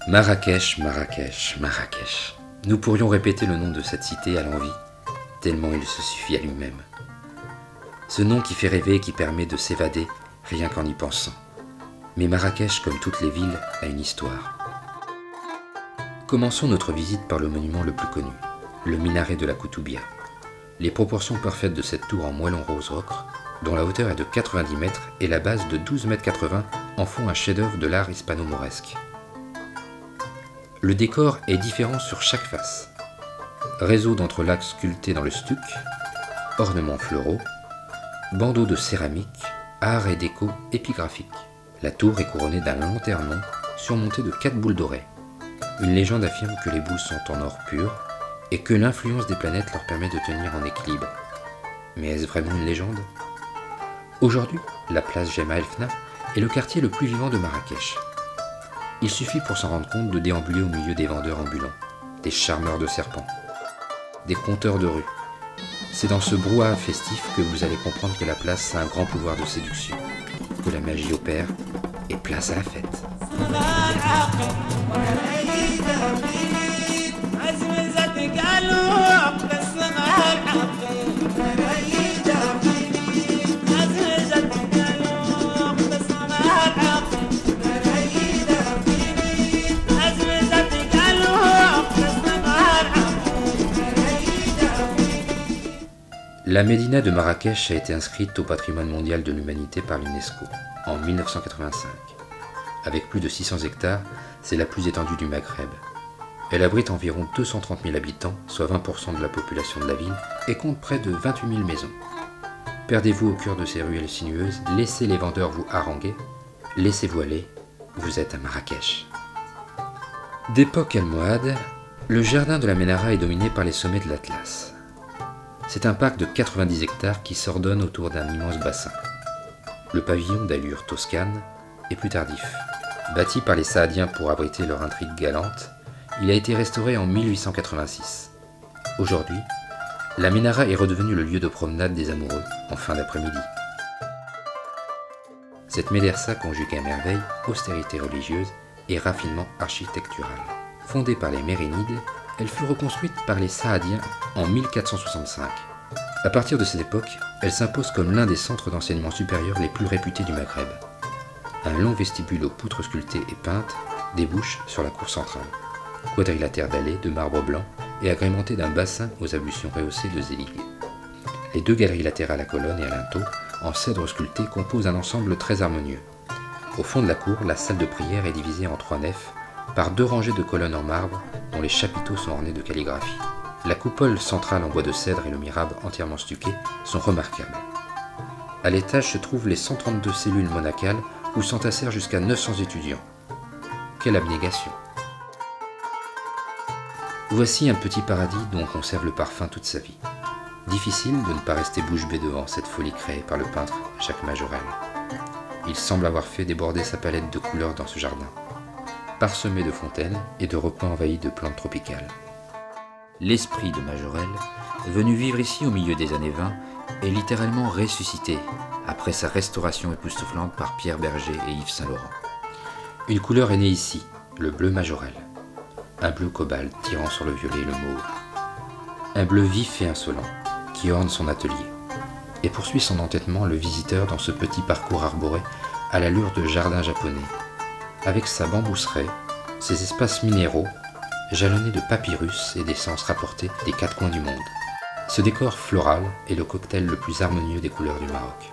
Marrakech, Marrakech, Marrakech. Nous pourrions répéter le nom de cette cité à l'envi, tellement il se suffit à lui-même. Ce nom qui fait rêver et qui permet de s'évader rien qu'en y pensant. Mais Marrakech, comme toutes les villes, a une histoire. Commençons notre visite par le monument le plus connu, le minaret de la Koutoubia. Les proportions parfaites de cette tour en moellon rose ocre, dont la hauteur est de 90 mètres et la base de 12,80 m, en font un chef-d'œuvre de l'art hispano-mauresque. Le décor est différent sur chaque face. Réseau d'entrelacs sculptés dans le stuc, ornements floraux, bandeaux de céramique, art et déco épigraphiques. La tour est couronnée d'un lanternon surmonté de 4 boules dorées. Une légende affirme que les boules sont en or pur et que l'influence des planètes leur permet de tenir en équilibre. Mais est-ce vraiment une légende? Aujourd'hui, la place Jemaa el-Fna est le quartier le plus vivant de Marrakech. Il suffit pour s'en rendre compte de déambuler au milieu des vendeurs ambulants, des charmeurs de serpents, des conteurs de rue. C'est dans ce brouhaha festif que vous allez comprendre que la place a un grand pouvoir de séduction, que la magie opère et place à la fête. La médina de Marrakech a été inscrite au patrimoine mondial de l'humanité par l'UNESCO en 1985. Avec plus de 600 hectares, c'est la plus étendue du Maghreb. Elle abrite environ 230 000 habitants, soit 20% de la population de la ville, et compte près de 28 000 maisons. Perdez-vous au cœur de ces ruelles sinueuses, laissez les vendeurs vous haranguer, laissez-vous aller, vous êtes à Marrakech. D'époque almohade, le jardin de la Ménara est dominé par les sommets de l'Atlas. C'est un parc de 90 hectares qui s'ordonne autour d'un immense bassin. Le pavillon d'allure toscane est plus tardif. Bâti par les Saadiens pour abriter leur intrigue galante, il a été restauré en 1886. Aujourd'hui, la Ménara est redevenue le lieu de promenade des amoureux en fin d'après-midi. Cette médersa conjugue à merveille austérité religieuse et raffinement architectural. Fondée par les Mérinides, elle fut reconstruite par les Saadiens en 1465. À partir de cette époque, elle s'impose comme l'un des centres d'enseignement supérieur les plus réputés du Maghreb. Un long vestibule aux poutres sculptées et peintes débouche sur la cour centrale, quadrilatère dallé de marbre blanc et agrémenté d'un bassin aux ablutions rehaussées de zélig. Les 2 galeries latérales à colonnes et à linteaux, en cèdre sculpté, composent un ensemble très harmonieux. Au fond de la cour, la salle de prière est divisée en 3 nefs par 2 rangées de colonnes en marbre dont les chapiteaux sont ornés de calligraphie. La coupole centrale en bois de cèdre et le mihrab entièrement stuqué sont remarquables. À l'étage se trouvent les 132 cellules monacales où s'entassèrent jusqu'à 900 étudiants. Quelle abnégation! Voici un petit paradis dont on conserve le parfum toute sa vie. Difficile de ne pas rester bouche bée devant cette folie créée par le peintre Jacques Majorelle. Il semble avoir fait déborder sa palette de couleurs dans ce jardin, parsemé de fontaines et de recoins envahis de plantes tropicales. L'esprit de Majorelle, venu vivre ici au milieu des années 20, est littéralement ressuscité après sa restauration époustouflante par Pierre Berger et Yves Saint-Laurent. Une couleur est née ici, le bleu Majorelle. Un bleu cobalt tirant sur le violet et le mauve. Un bleu vif et insolent qui orne son atelier et poursuit son entêtement le visiteur dans ce petit parcours arboré à l'allure de jardin japonais, avec sa bambousserie, ses espaces minéraux, jalonnés de papyrus et d'essences rapportées des 4 coins du monde. Ce décor floral est le cocktail le plus harmonieux des couleurs du Maroc.